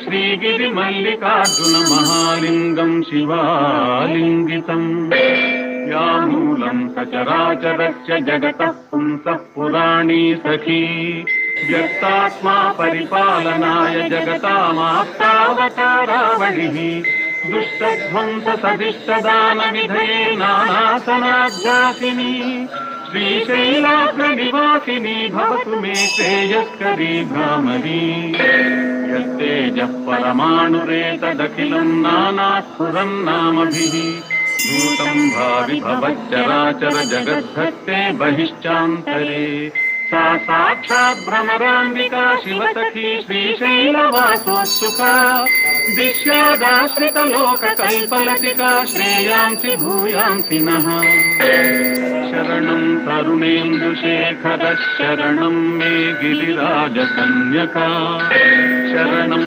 श्रीगिरिमल्लिकार्जुन महालिंगं शिवालिंगितम् व्यामूलं सचराचरस्य जगतः पुंसः पुराणी सखी व्यक्तात्मा परिपालनाय जगतामाप्तावतारावलिः दुष्टध्वंस सदिष्टदान विधये नानासनाध्यासिनी श्रीशैलाग्रनिवासिनी भवतु मे श्रेयस्करी भ्रामरी यत्तेजः परमाणुरेतदखिलं नानास्फुरन्नामभिः भूतं भावि भवच्चराचर जगद्धत्ते बहिश्चान्तरे सा साक्षात् भ्रमराम्बिका शिवसखी श्रीशैलवासोत्सुका दिश्यादाश्रितलोककल्पलतिका श्रेयांसि भूयांसि नः शरणं तरुणेन्दुशेखरः शरणं मे गिरिराजकन्यका शरणं